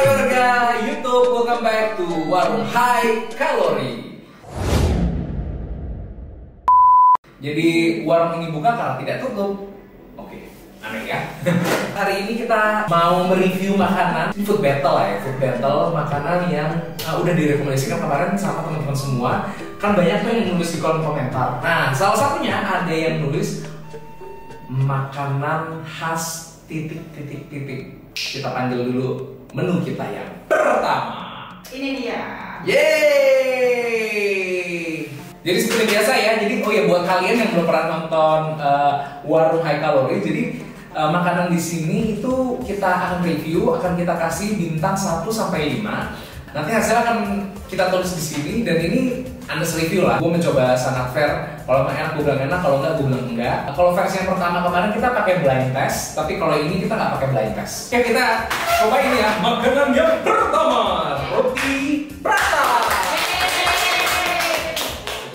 warga YouTube, welcome back to Warung High Kalori. Jadi warung ini buka karena tidak tutup. Oke, aneh ya. Hari ini kita mau mereview makanan food battle lah ya, food battle makanan yang udah direkomendasikan kemarin sama teman-teman semua. Kan banyak tuh yang nulis di kolom komentar. Nah, salah satunya ada yang nulis makanan khas titik. Kita panggil dulu menu kita yang pertama. Ini dia. Yeay! Jadi seperti biasa ya. Jadi buat kalian yang belum pernah nonton Warung High Kalori, jadi makanan di sini itu kita akan review, akan kita kasih bintang 1 sampai 5. Nanti hasilnya akan kita tulis di sini dan ini Anda review lah. Gue mencoba sangat fair. Kalau enak gue bilang enak, kalau enggak gue bilang enggak. Kalau versi yang pertama kemarin kita pakai blind test, tapi kalau ini kita nggak pakai blind test. Oke, kita coba ini ya. Makanan yang pertama, roti prata.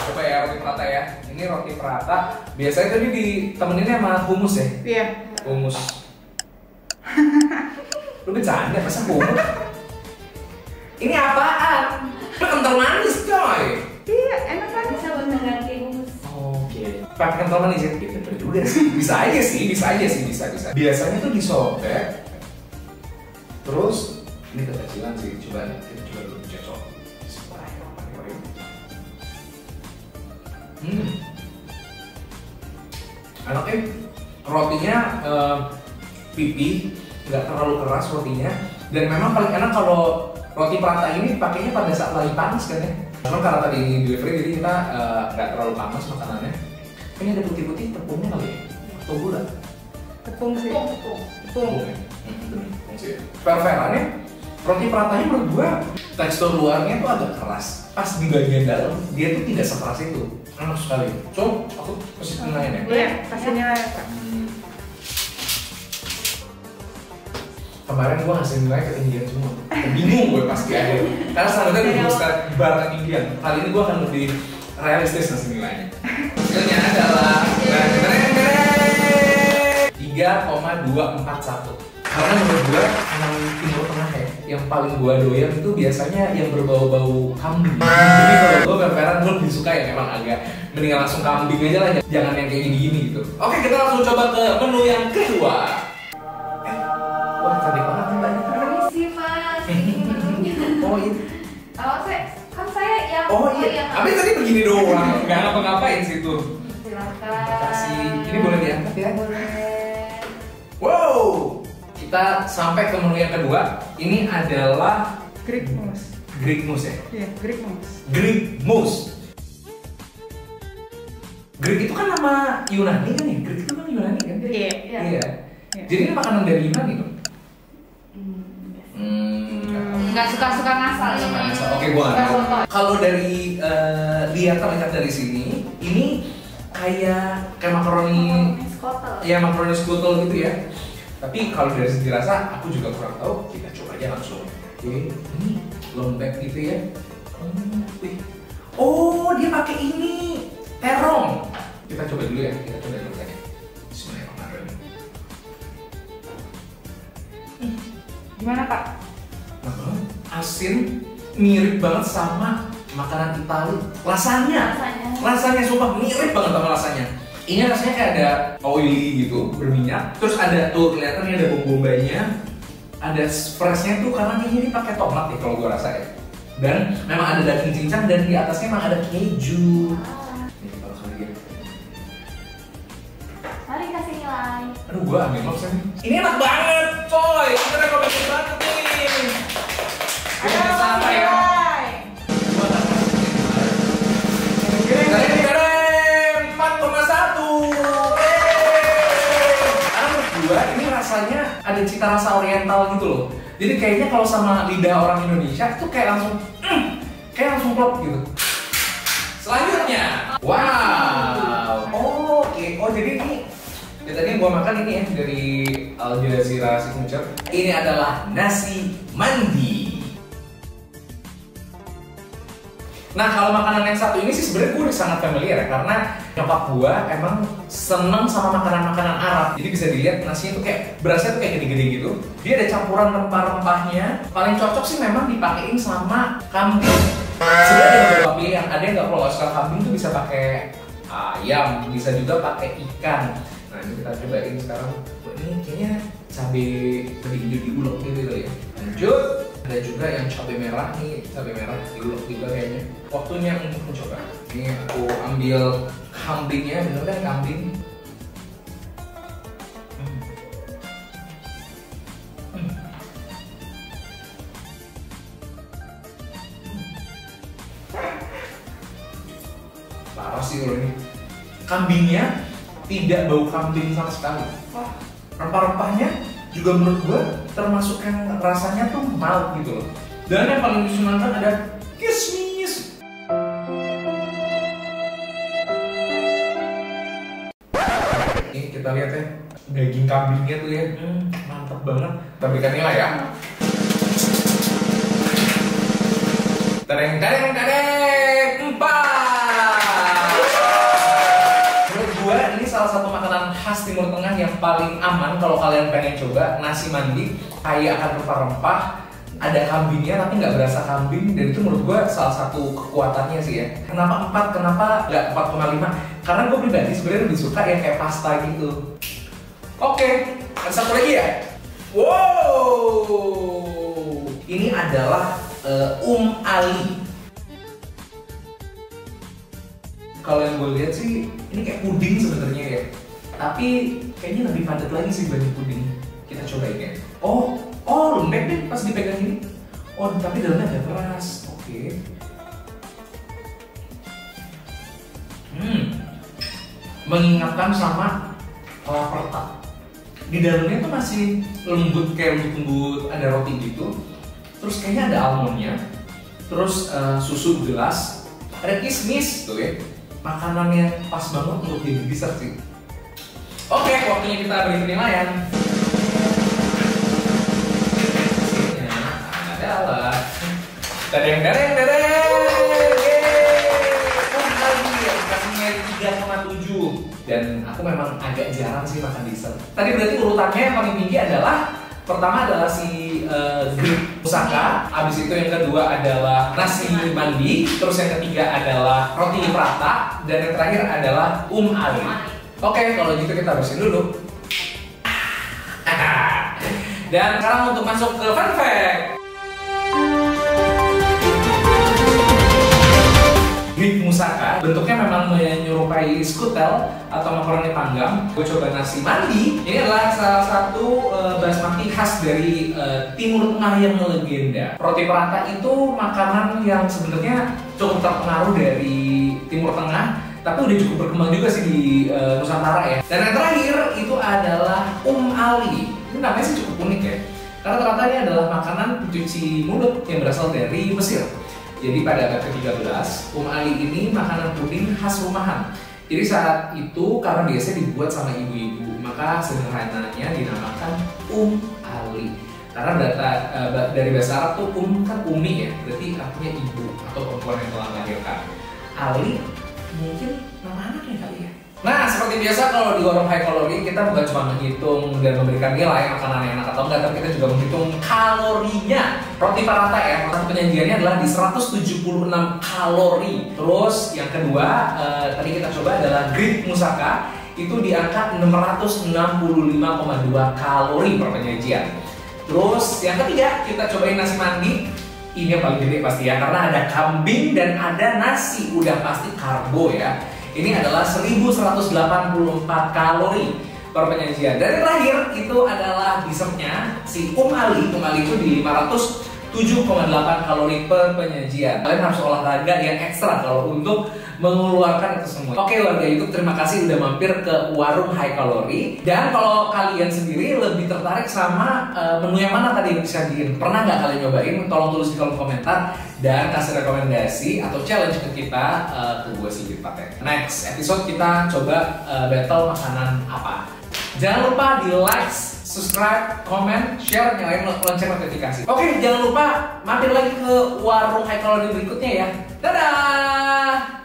Coba ya roti prata ya. Ini roti prata. Biasanya tadi ditemeninnya sama hummus ya? Iya. Hummus. Lu bercanda masa hummus? Ini apaan? Kental manis coy. Iya, enak kan? Bisa buat mengganti hummus. Oke. Pakai kental manis ya? Gitu juga sih. Bisa aja sih. Biasanya tuh disobek. Terus ini kekecilan sih. Coba kita coba dulu cocok. Enaknya rotinya pipih, nggak terlalu keras rotinya. Dan memang paling enak kalau roti prata ini pakainya pada saat lagi panas kan ya. Memang karena tadi ini delivery jadi kita nggak terlalu panas makanannya. Ini ada putih-putih tepungnya kali ya? Atau gula? Tepung sih. Tepung ya? Tepung sih. Fair-fairannya roti pratanya menurut gua tekstur luarnya tuh agak keras. Pas di bagian dalam dia tuh tidak sekeras itu. Enak sekali. So, aku kasih penilaian ya? Iya, kasih nilai Kak. Kemarin gue ngasih nilai ketinggian semua. Bingung gue pasti ada. Karena standarnya gue start bar ketinggian. Kali ini gue akan lebih realistis ngasih nilainya. Hasilnya adalah 3,241. Karena menurut gue yang timur tengah ya, yang paling gue doyan itu biasanya yang berbau-bau kambing. Jadi kalau gue fair-fairan gue lebih suka ya memang agak mendingan langsung kambing aja lah, jangan yang kayak gini-gini gitu. Oke, kita langsung coba ke menu yang kedua. Wah, cantik banget nih mbaknya. Permisi Mas, ini menunya. Oh iya. Saya yang Abis tadi begini doang, nggak ngapa-ngapain sih tuh. Silakan. Kasih, ini boleh diangkat ya? Boleh. Wow, kita sampai ke menu yang kedua. Ini adalah Greek mousse. Greek mousse ya? Iya, Greek mousse. Greek mousse. Greek itu kan nama Yunani kan ya? Greek itu kan Yunani kan? Iya. Iya. Jadi ini makanan dari Yunani dong? Nggak suka-suka ngasal ya. Oke, gua nggak tahu. Kalau dari terlihat dari sini, ini kayak makaroni, ya makaroni skutel gitu ya. Tapi kalau dari segi rasa, aku juga kurang tahu. Kita coba aja langsung. Oke, ini lembek gitu ya. Oh, dia pakai ini terong. Kita coba dulu ya. Kita coba dulu tadi. Bismillahirrahmanirrahim. Gimana Kak? Asin, mirip banget sama makanan Itali. Rasanya sumpah mirip banget sama rasanya. Ini rasanya kayak ada oily gitu, berminyak. Terus ada tuh kelihatannya ada bumbu-bumbunya, ada freshnya tuh karena ini pakai tomat ya kalau gua rasa ya. Dan memang ada daging cincang dan di atasnya memang ada keju. Nih kalau kali gitu. Mari kasih nilai. Aduh, gua ambil maksudnya nih. Ini enak banget, coy. Ini rekomendasi banget nih. Ayo, sampai ya. Dari 4,1. Karena menurut gua ini rasanya ada cita rasa oriental gitu loh. Jadi kayaknya kalau sama lidah orang Indonesia itu kayak langsung klop gitu. Selanjutnya, wow. Oke. Oh jadi ini tadi yang gua makan ini ya dari Al Jazeera Signature. Ini adalah nasi mandi. Nah kalau makanan yang satu ini sih sebenarnya gue udah sangat familiar ya, karena nyokap gue emang seneng sama makanan-makanan Arab. Jadi bisa dilihat nasinya tuh kayak berasnya tuh kayak gede-gede gitu. Dia ada campuran rempah-rempahnya. Paling cocok sih memang dipakein sama kambing. Sebenarnya ada beberapa pilihan. Ada yang nggak perlu suka kambing tuh bisa pakai ayam, bisa juga pakai ikan. Nah ini kita cobain sekarang. Ini kayaknya cabai hijau diulek gitu ya. Lanjut. Ada juga yang cabai merah nih, cabai merah diulek juga kayaknya. Waktunya untuk mencoba. Ini aku ambil kambingnya, bener kan kambing? Parah sih kalau ini. Kambingnya tidak bau kambing sama sekali. Rempah-rempahnya juga menurut gue termasuk yang rasanya tuh mild gitu loh. Dan yang paling disenangkan ada kismis. Ini kita lihat ya, daging kambingnya tuh ya, mantap banget. Kita berikan nilai ya. Tereng 4. Menurut gue ini salah satu makanan khas Timur Tengah yang paling aman kalau kalian pengen coba. Nasi mandi kaya akan rempah-rempah, ada kambingnya tapi nggak berasa kambing, dan itu menurut gue salah satu kekuatannya sih ya. Kenapa 4? Kenapa nggak 4,5? Karena gue pribadi sebenarnya lebih suka yang kayak pasta gitu. Oke, ada satu lagi ya. Wow, ini adalah Ali. Kalau yang gue lihat sih ini kayak puding sebenarnya ya, tapi kayaknya lebih padat lagi sih dibanding puding. Kita cobain ya. Oh lembek deh pas dipegang ini. Oh tapi dalamnya ada keras. Oke. Mengingatkan sama pertak. Di dalamnya tuh masih lembut, kayak lembut-lembut, ada roti gitu. Terus kayaknya ada almondnya. Terus susu gelas. Ada kismis tuh ya. Makanan yang pas banget untuk jadi dessert sih. Oke, waktunya kita beri penilaian. Adalah dadeng. Kasihnya 3,7. Dan aku memang agak jarang sih makan dessert. Tadi berarti urutannya yang paling tinggi adalah pertama adalah si grip musaka, abis itu yang kedua adalah nasi mandi, terus yang ketiga adalah roti prata, dan yang terakhir adalah Ali. Oke, kalau gitu kita bersihin dulu. Dan sekarang untuk masuk ke fun fact. Grip musaka bentuknya memang menyerupai skutel atau makaroni panggang. Gue coba nasi mandi. Ini adalah salah satu basmati khas dari Timur Tengah yang legenda. Roti prata itu makanan yang sebenarnya cukup terpengaruh dari Timur Tengah, tapi udah cukup berkembang juga sih di Nusantara ya. Dan yang terakhir itu adalah Ali. Ini namanya sih cukup unik ya, karena ternyata ini adalah makanan pencuci mulut yang berasal dari Mesir. Jadi pada abad ke-13, Ali ini makanan puding khas rumahan. Jadi saat itu karena biasanya dibuat sama ibu-ibu, maka sederhananya dinamakan Ali. Karena dari bahasa Arab tuh kan umi ya, berarti artinya ibu atau perempuan yang telah melahirkan. Ali mungkin nama anaknya kali ya. Nah, seperti biasa kalau di warung high kalori kita bukan cuma menghitung dan memberikan nilai makanan yang enak atau enggak, tapi kita juga menghitung kalorinya. Roti prata ya, satu penyajiannya adalah di 176 kalori. Terus yang kedua, tadi kita coba adalah grip musaka, itu di angka 665,2 kalori per penyajian. Terus yang ketiga, kita cobain nasi mandi. Ini yang paling gede pasti ya, karena ada kambing dan ada nasi, udah pasti karbo ya. Ini adalah 1184 kalori per penyajian. Dan yang terakhir itu adalah dessertnya si Ali. Ali itu di 507,8 kalori per penyajian. Kalian harus olahraga yang ekstra kalau untuk mengeluarkan itu semua. Oke warga YouTube, terima kasih udah mampir ke warung high kalori. Dan kalau kalian sendiri lebih tertarik sama menu yang mana tadi yang disajiin, pernah nggak kalian nyobain? Tolong tulis di kolom komentar dan kasih rekomendasi atau challenge ke kita, ke gue Sigit Patek. Next episode kita coba battle makanan apa. Jangan lupa di like, subscribe, comment, share, nyalain lonceng notifikasi. Oke, jangan lupa mampir lagi ke warung high kalori berikutnya ya. Dadah.